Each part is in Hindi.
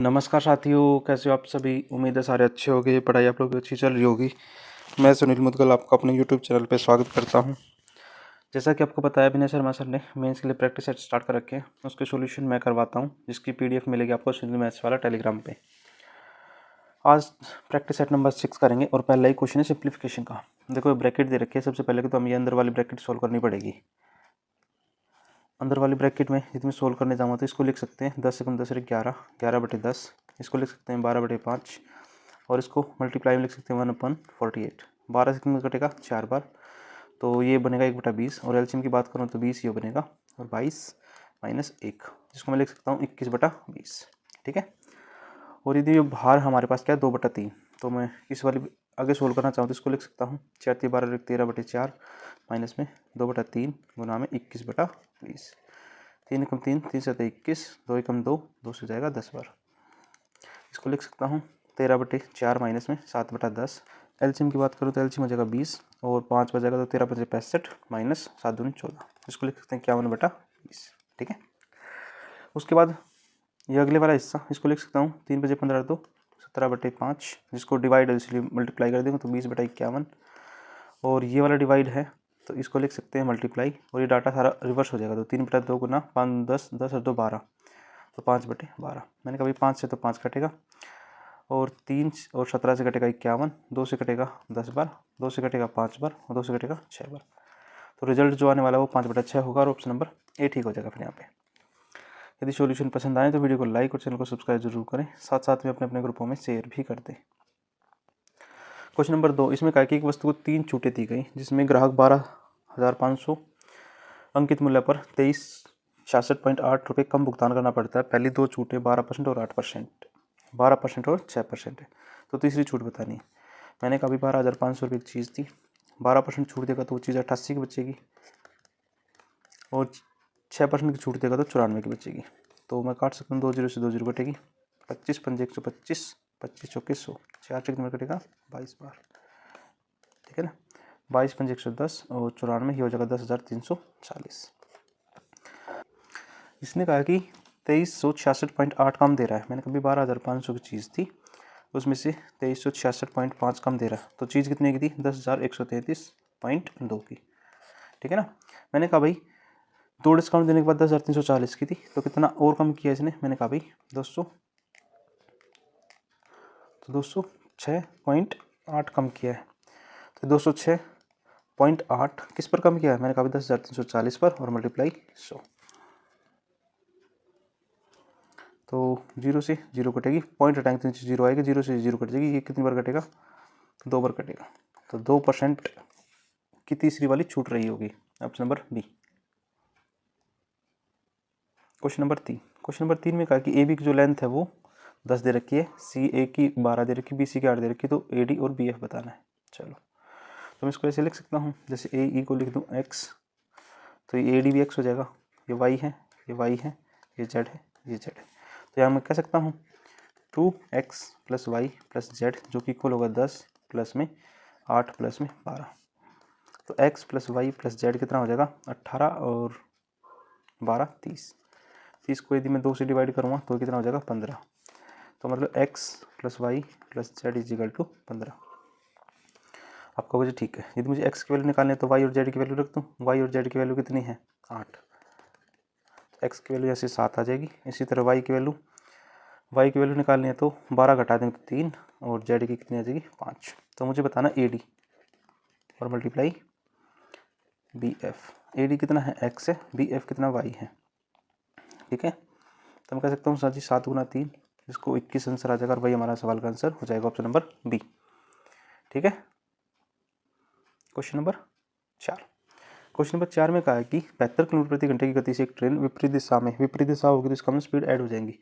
नमस्कार साथियों, कैसे हो आप सभी। उम्मीद है सारे अच्छे होंगे, पढ़ाई आप लोगों की अच्छी चल रही होगी। मैं सुनील मुदगल आपका अपने यूट्यूब चैनल पे स्वागत करता हूं। जैसा कि आपको पता है, विनय शर्मा सर ने मेंस के लिए प्रैक्टिस सेट स्टार्ट कर रखे हैं। उसके सॉल्यूशन मैं करवाता हूं, जिसकी पीडीएफ मिलेगी आपको सुनील मैथ्स वाला टेलीग्राम पे। आज प्रैक्टिस सेट नंबर 6 करेंगे और पहला ही क्वेश्चन है सिंप्लीफिकेशन का। देखो ब्रैकेट दे रखी है, सबसे पहले तो हमें ये अंदर वाली ब्रैकेट सोल्व करनी पड़ेगी। अंदर वाली ब्रैकेट में जितने सोल्व करने जाऊँगा तो इसको लिख सकते हैं 10 से कम 10 11, 11/10। इसको लिख सकते हैं 12/5 और इसको मल्टीप्लाई में लिख सकते हैं 1/48। 12 से कम कटेगा 4 बार, तो ये बनेगा 1/20। और एलसीएम की बात करूँ तो 20 ये बनेगा और 22 - 1, जिसको मैं लिख सकता हूँ 21/20। ठीक है। और यदि ये भार हमारे पास क्या है 2/3, तो मैं इस वाली आगे सोल्व करना चाहूँ तो इसको लिख सकता हूँ 4 × 12 = 13/4 माइनस में 2/3 गुना में 21/20। 3 × 3 = 3 × 7 = 21, 2 × 2 2 से जाएगा 10 बार। इसको लिख सकता हूँ 13/4 माइनस में 7/10। एलसीएम की बात करूँ तो एलसीएम हो जाएगा 20 और 5 बचेगा तो 13 × 5 = 65 माइनस 7 दूनी 14। इसको लिख सकते हैं 51/20। ठीक है। उसके बाद ये अगले वाला हिस्सा, इसको लिख सकता हूँ 3 × 15 तो 17/5, जिसको डिवाइड इसलिए मल्टीप्लाई कर देंगे तो 20/51। और ये वाला डिवाइड है तो इसको लिख सकते हैं मल्टीप्लाई, और ये डाटा सारा रिवर्स हो जाएगा तो 3/2 गुना 5 10 10 और 2 12, तो 5/12। मैंने कहा भाई 5 से तो 5 कटेगा, और 3 और 17 से कटेगा 51, 2 से कटेगा 10 बार, 2 से कटेगा 5 बार और 2 से कटेगा 6 बार। तो रिजल्ट जो आने वाला है वो 5/6 होगा और ऑप्शन नंबर ए ठीक हो जाएगा। फिर यहाँ पे यदि सॉल्यूशन पसंद आए तो वीडियो को लाइक और चैनल को सब्सक्राइब जरूर करें, साथ साथ में अपने अपने ग्रुपों में शेयर भी कर दें। क्वेश्चन नंबर 2, इसमें कहा कि एक वस्तु को 3 छूटें दी गई, जिसमें ग्राहक 12,500 अंकित मूल्य पर 2366.8 रुपये कम भुगतान करना पड़ता है। पहली 2 छूटें 12% और 8%, 12% और 6% है, तो तीसरी छूट बतानी है। मैंने कहा 12,500 रुपये की चीज़ थी, 12% छूट देगा तो वो चीज़ 88 की बचेगी, और 6% की छूट देगा तो 94 की बचेगी। तो मैं काट सकता हूँ 2 0 से 2 0 कटेगी, 25 × 5 = 125, 25 × 4 = 100, 4 से कितना कटेगा 22 बार। ठीक है ना। 22 × 5 = 110 और 94 ये हो जाएगा 10,340। इसने कहा कि 2366.8 कम दे रहा है। मैंने कभी 12,500 की चीज़ थी, उसमें से 2366.5 कम दे रहा है, तो चीज़ कितने की थी 10,133.2 की। ठीक है ना। मैंने कहा भाई 2 डिस्काउंट देने के बाद 10,340 की थी, तो कितना और कम किया इसने। मैंने कहा भाई 200, तो 206.8 कम किया है, तो 206.8 किस पर कम किया है। मैंने कहा 10,340 पर और मल्टीप्लाई 100, तो 0 से 0 कटेगी, पॉइंट हटाएंगे तो नीचे 0 आएगी, 0 से 0 कट जाएगी। ये कितनी बार कटेगा 2 बार कटेगा, तो 2% की तीसरी वाली छूट रही होगी। Option number B. Question number 3 में कहा कि ए बी की जो लेंथ है वो 10 दे रखी है, सी ए की 12 दे रखी है, बी सी की 8 दे रखी है, तो ए डी और बी एफ बताना है। चलो तो मैं इसको ऐसे लिख सकता हूँ, जैसे ए ई को लिख दूँ एक्स, तो ये ए डी भी एक्स हो जाएगा, ये वाई है, ये वाई है, ये जेड है, ये जेड है। तो यहाँ मैं कह सकता हूँ 2x + y + z, जो कि इक्वल होगा 10 प्लस में 8 प्लस में 12। तो x + y + z कितना हो जाएगा 18 और 12 30। 30 को यदि मैं 2 से डिवाइड करूँगा तो कितना हो जाएगा 15। तो मतलब x + y + z = 15। आपका वजह ठीक है। यदि मुझे x की वैल्यू निकालनी है तो y और z की वैल्यू रख दूँ। y और z की वैल्यू कितनी है 8, x की वैल्यू ऐसे 7 आ जाएगी। इसी तरह y की वैल्यू निकालनी है तो 12 घटा देंगे तो 3, और z की कितनी आ जाएगी 5। तो मुझे बताना AD और मल्टीप्लाई BF। AD कितना है x है, BF कितना y है। ठीक है। तो मैं कह सकता हूँ सर जी 7 × 3, इसको 21 आंसर आ जाएगा, और वही हमारा सवाल का आंसर हो जाएगा ऑप्शन नंबर बी। ठीक है। क्वेश्चन नंबर 4 में कहा है कि 75 किलोमीटर प्रति घंटे की गति से एक ट्रेन विपरीत दिशा होगी तो इसका स्पीड ऐड हो जाएंगी।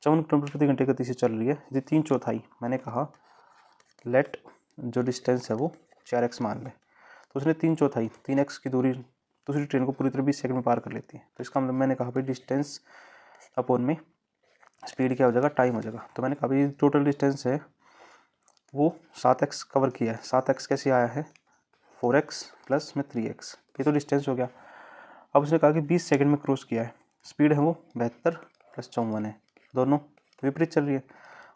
54 किलोमीटर प्रति घंटे गति से चल रही है। यदि 3/4 मैंने कहा लेट जो डिस्टेंस है वो 4x मान लें, तो उसने 3/4 3x की दूरी दूसरी ट्रेन को पूरी तरह 20 सेकंड में पार कर लेती है। तो इसका मतलब मैंने कहा भाई डिस्टेंस अपॉन में स्पीड क्या हो जाएगा टाइम हो जाएगा। तो मैंने कहा भाई टोटल डिस्टेंस है वो 7x कवर किया है। 7x कैसे आया है 4x प्लस में 3x, ये तो डिस्टेंस हो गया। अब उसने कहा कि 20 सेकंड में क्रॉस किया है। स्पीड है वो 72 + 54 है, दोनों विपरीत चल रही है,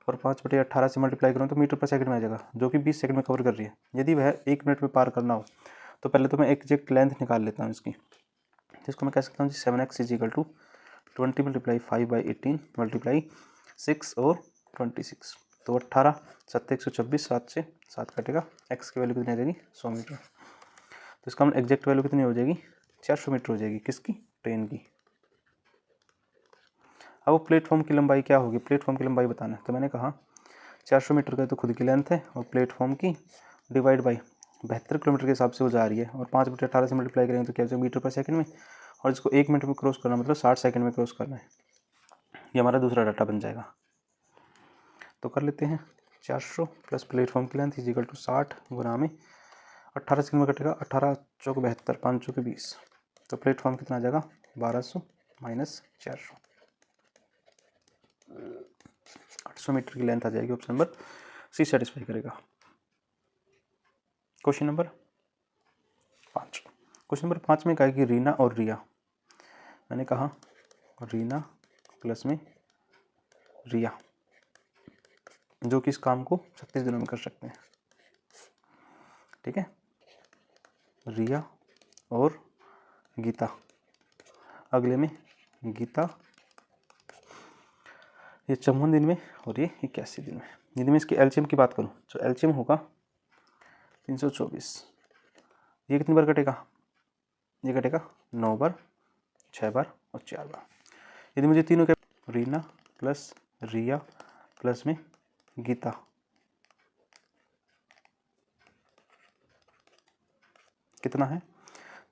और 5/18 से मल्टीप्लाई करूँ तो मीटर पर सेकंड में आ जाएगा, जो कि 20 सेकंड में कवर कर रही है। यदि वह 1 मिनट में पार करना हो तो पहले तो मैं एग्जैक्ट लेंथ निकाल लेता हूँ इसकी। जिसको मैं कह सकता हूँ जी 7x = 20 × 5/18 × 6 और 26, तो 18 7 124, 7 से 7 कटेगा, x की वैल्यू कितनी आ जाएगी 100 मीटर। तो इसका मतलब एग्जैक्ट वैल्यू कितनी हो जाएगी 400 मीटर हो जाएगी, किसकी, ट्रेन की। अब प्लेटफॉर्म की लंबाई क्या होगी, प्लेटफॉर्म की लंबाई बताना है, तो मैंने कहा 400 मीटर का तो खुद की लेंथ है, और प्लेटफॉर्म की डिवाइड बाई 72 किलोमीटर के हिसाब से वो जा रही है, और 5/18 से मल्टीप्लाई करेंगे तो क्या हो जाएगा मीटर पर सेकंड में, और इसको 1 मिनट में क्रॉस करना मतलब 60 सेकंड में क्रॉस करना है। ये हमारा दूसरा डाटा बन जाएगा। तो कर लेते हैं 400 प्लस प्लेटफॉर्म की लेंथ = 60 गुना में 18 सेकंड में कटेगा, 18 चौक 72, 5 चौक 20, तो प्लेटफॉर्म कितना आ जाएगा 1200 माइनस 400, 800 मीटर की लेंथ आ जाएगी। ऑप्शन नंबर सी सेटिस्फाई करेगा। Question number 5। क्वेश्चन नंबर 5 में कहा कि रीना और रिया, मैंने कहा रीना प्लस में रिया, जो कि इस काम को 36 दिनों में कर सकते हैं। ठीक है, रिया और गीता, अगले में गीता ये 54 दिन में और ये 81 दिन में। यदि मैं इसकी एलसीएम की बात करूं तो एलसीएम होगा 324। ये कितनी बार कटेगा, ये कटेगा 9 बार, 6 बार और 4 बार। यदि मुझे तीनों के रीना प्लस रिया प्लस में गीता, कितना है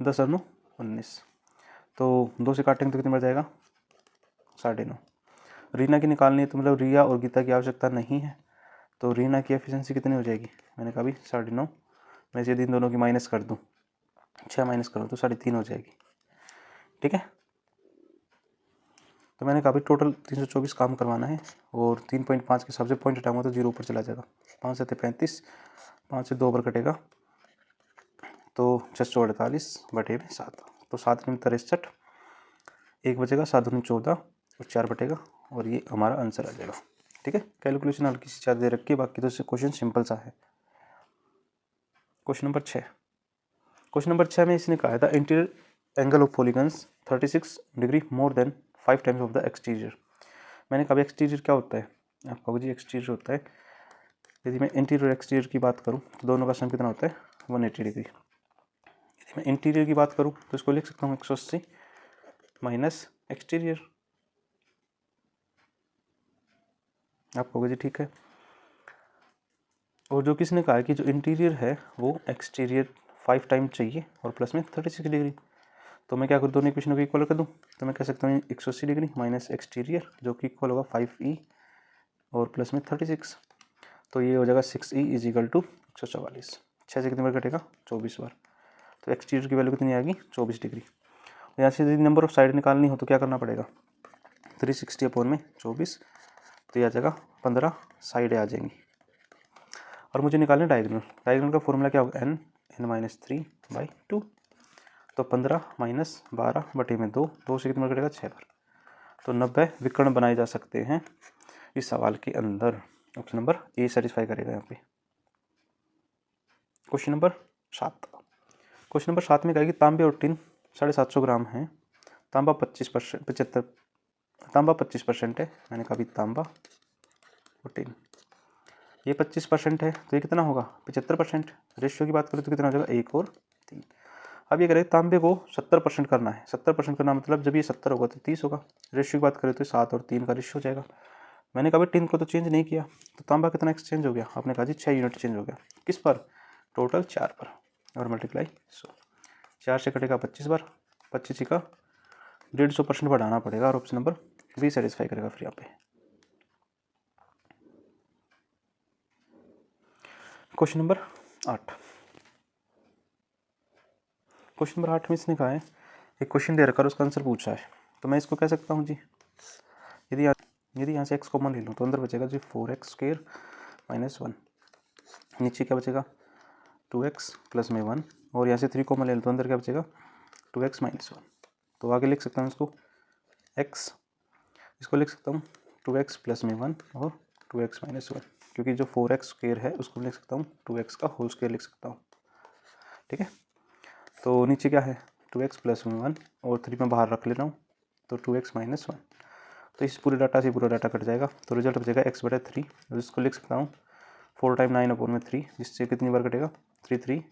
10 और 9 19, तो 2 से काटेंगे तो कितनी बार जाएगा 9.5। रीना की निकालनी है तो मतलब रिया और गीता की आवश्यकता नहीं है, तो रीना की एफिशिएंसी कितनी हो जाएगी, मैंने कहा भी 9.5, मैं यदि इन दोनों की माइनस कर दूं, 6 माइनस करूँ तो 3.5 हो जाएगी। ठीक है, तो मैंने कहा भी टोटल 324 काम करवाना है, और 3.5 के हिसाब से पॉइंट हटाऊंगा तो 0 ऊपर चला जाएगा, 5 से 35, 5 से 2 बार कटेगा तो 648/7, तो 7 में 63, 1 बचेगा, 7 दूनी 14 और 4 बटेगा, और ये हमारा आंसर आ जाएगा। ठीक है, कैलकुलेशन हल्की सी ज़्यादा दे रखी है, बाकी तो इससे क्वेश्चन सिंपल सा है। Question number 6। क्वेश्चन नंबर 6 में इसने कहा था interior angle of polygons 36 degree more than 5 times of the exterior. मैंने कहा एक्सटीरियर क्या होता है, आपका जी एक्सटीरियर होता है, यदि मैं इंटीरियर एक्सटीरियर की बात करूं तो दोनों का सम कितना होता है 180 डिग्री। यदि मैं इंटीरियर की बात करूं तो इसको लिख सकता हूँ 180 माइनस एक्सटीरियर। आप कहोगे जी ठीक है, और जो किसने कहा है कि जो इंटीरियर है वो एक्सटीरियर 5 टाइम चाहिए और प्लस में 36 डिग्री, तो मैं क्या करूँ दोनों इक्वेशन को इक्वल कर दूँ, तो मैं कह सकता हूँ 180 डिग्री माइनस एक्सटीरियर जो कि इक्वल होगा 5e और प्लस में 36, तो ये हो जाएगा 6e = 144। 6 से कितनी बार कटेगा 24 बार, तो एक्सटीरियर की वैल्यू कितनी आएगी 24 डिग्री। यहाँ से यदि नंबर ऑफ साइड निकालनी हो तो क्या करना पड़ेगा 360/24, तो यह आ जाएगा 15 साइडें आ जाएंगी, और मुझे निकालना डायगोनल। डायगोनल का फॉर्मूला क्या होगा n-3/2, तो 15 माइनस 12/2, 2 से कितना कटेगा 6 बार, तो 90 विकर्ण बनाए जा सकते हैं इस सवाल के अंदर। ऑप्शन नंबर ए सेटिस्फाई करेगा यहाँ पे। Question number 7। क्वेश्चन नंबर 7 में कहेगी तांबे और टिन 750 ग्राम है, तांबा 25% है, मैंने कहा भी तांबा और टिन ये 25% है, तो ये कितना होगा 75%। रेशियो की बात करें तो कितना हो जाएगा 1 और 3। अब ये करें तांबे को 70% करना है, 70% करना मतलब जब ये 70 होगा तो 30 होगा। रेशियो की बात करें तो 7 और 3 का रेशियो हो जाएगा। मैंने कहा टिन को तो चेंज नहीं किया, तो तांबा कितना एक्सचेंज हो गया, आपने कहा जी 6 यूनिट चेंज हो गया, किस पर टोटल 4 पर, और मल्टीप्लाई 100, 4 से कटेगा 25 बार, 25 का 150% बढ़ाना पड़ेगा, और ऑप्शन नंबर बी सेटिस्फाई करेगा फिर यहाँ पे। Question number 8। क्वेश्चन नंबर 8 में इसने कहा है एक क्वेश्चन दे रखा है उसका आंसर पूछा है, तो मैं इसको कह सकता हूँ जी यदि यहाँ से x कॉमन ले लूँ तो अंदर बचेगा जी 4x² - 1, नीचे क्या बचेगा 2x प्लस में 1, और यहाँ से 3 कॉमन ले लूँ तो अंदर क्या बचेगा 2x - 1, तो आगे लिख सकता हूँ इसको x, इसको लिख सकता हूँ 2x प्लस में 1 और 2x माइनस 1, क्योंकि जो 4x स्क्वायर है उसको लिख सकता हूँ 2x का होल स्क्वायर लिख सकता हूँ। ठीक है, तो नीचे क्या है 2x प्लस में 1 और 3 में बाहर रख ले रहा हूँ, तो 2x माइनस 1। तो इस पूरे डाटा से पूरा डाटा कट जाएगा, तो रिजल्ट बचेगा x/3। इसको लिख सकता हूँ 4 टाइम 9/3, जिससे कितनी बार कटेगा 3 3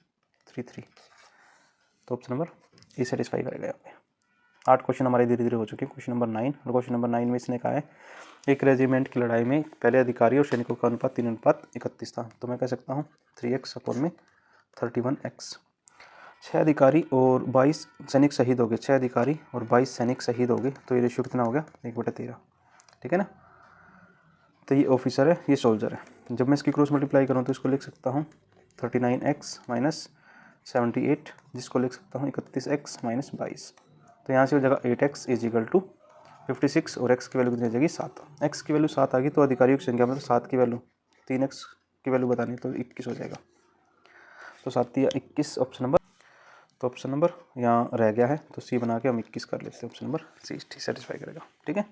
3 3। तो ऑप्शन नंबर ए सेटिस्फाई करेगा यहाँ पे। 8 क्वेश्चन हमारे धीरे धीरे हो चुके हैं। क्वेश्चन नंबर 9, और क्वेश्चन नंबर 9 में इसने कहा है एक रेजिमेंट की लड़ाई में पहले अधिकारी और सैनिकों का अनुपात 3:31 था। तो मैं कह सकता हूँ 3x/31x। 6 अधिकारी और 22 सैनिक शहीद हो गए, 6 अधिकारी और 22 सैनिक शहीद हो गए, तो ये रेशियो कितना हो गया 1/13। ठीक है ना, तो ये ऑफिसर है, ये सोल्जर है। जब मैं इसकी क्रॉस मल्टीप्लाई करूँ तो इसको लिख सकता हूँ 39x माइनस 78, जिसको लिख सकता हूँ 31x माइनस 22। तो यहाँ से हो जाएगा 8x इज इक्वल टू 56 और x की वैल्यू कितनी आ जाएगी 7। x की वैल्यू 7 आ गई, तो अधिकारियों की संख्या में तो 7 की वैल्यू 3x की वैल्यू बतानी, तो 21 हो जाएगा। तो 7 या 21 ऑप्शन नंबर, तो ऑप्शन नंबर यहाँ रह गया है, तो सी बना के हम 21 कर लेते हैं। ऑप्शन नंबर सी सेटिस्फाई करेगा। ठीक है,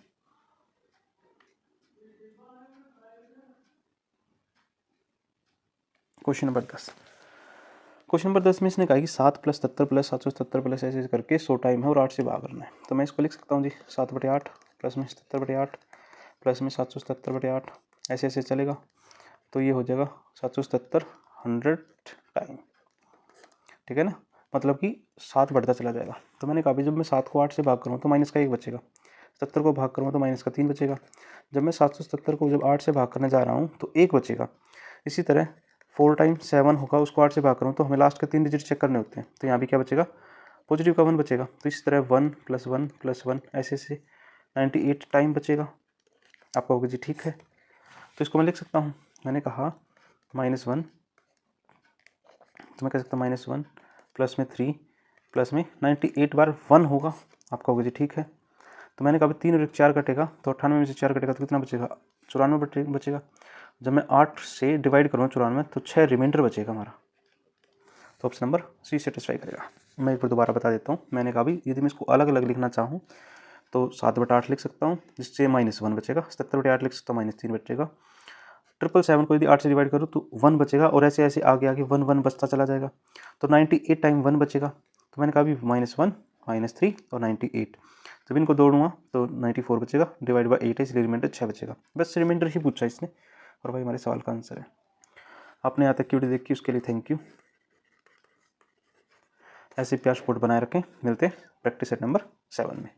क्वेश्चन नंबर 10। क्वेश्चन नंबर 10 में इसने कहा कि 7 प्लस 77 प्लस 777 प्लस ऐसे करके 100 टाइम है और 8 से भाग करना है। तो मैं इसको लिख सकता हूँ जी 7/8 प्लस में 77/8 प्लस में 777/8, ऐसे ऐसे चलेगा। तो ये हो जाएगा 777 100 टाइम। ठीक है ना, मतलब कि 7 बढ़ता चला जाएगा। तो मैंने कहा जब मैं 7 को 8 से भाग करूँ तो माइनस का 1 बचेगा, 77 को भाग करूँ तो माइनस का 3 बचेगा। जब मैं 777 को जब 8 से भाग करने जा रहा हूँ तो 1 बचेगा। इसी तरह 4 टाइम्स 7 होगा, उसको 8 से भाग करूँ तो हमें लास्ट के 3 डिजिट चेक करने होते हैं। तो यहाँ भी क्या बचेगा, पॉजिटिव का 1 बचेगा। तो इसी तरह 1 + 1 + 1 ऐसे ऐसे 98 टाइम बचेगा। आप कहोगे जी ठीक है, तो इसको मैं लिख सकता हूँ। मैंने कहा -1, तो मैं कह सकता हूँ -1 प्लस में 3 प्लस में 98 बार 1 होगा। आप कहोगे जी ठीक है, तो मैंने कहा 3 और 1 4 कटेगा, तो 98 में से 4 कटेगा तो कितना बचेगा 94 बचेगा। जब मैं 8 से डिवाइड करूँगा 94 तो 6 रिमाइंडर बचेगा हमारा। तो ऑप्शन नंबर सी सेटिस्फाई करेगा। मैं एक बार दोबारा बता देता हूँ। मैंने कहा यदि मैं इसको अलग अलग लिखना चाहूँ तो 7/8 लिख सकता हूँ, जिससे -1 बचेगा। 77/8 लिख सकता हूँ, -3 बचेगा। 777 को यदि 8 से डिवाइड करूँ तो 1 बचेगा, और ऐसे ऐसे आगे आगे 1 1 बचता चला जाएगा। तो 98 टाइम 1 बचेगा। तो मैंने कहा अभी -1 -3 और 98, जब इनको जोड़ूंगा तो 94 बचेगा, डिवाइड बाई 8 है इसलिए रिमाइंडर 6 बचेगा। बस रिमाइंडर ही पूछा इसने, और भाई हमारे सवाल का आंसर है। आपने यहाँ तक की वीडियो देखी उसके लिए थैंक यू। ऐसे प्यार सपोर्ट बनाए रखें। मिलते हैं प्रैक्टिस सेट नंबर 7 में।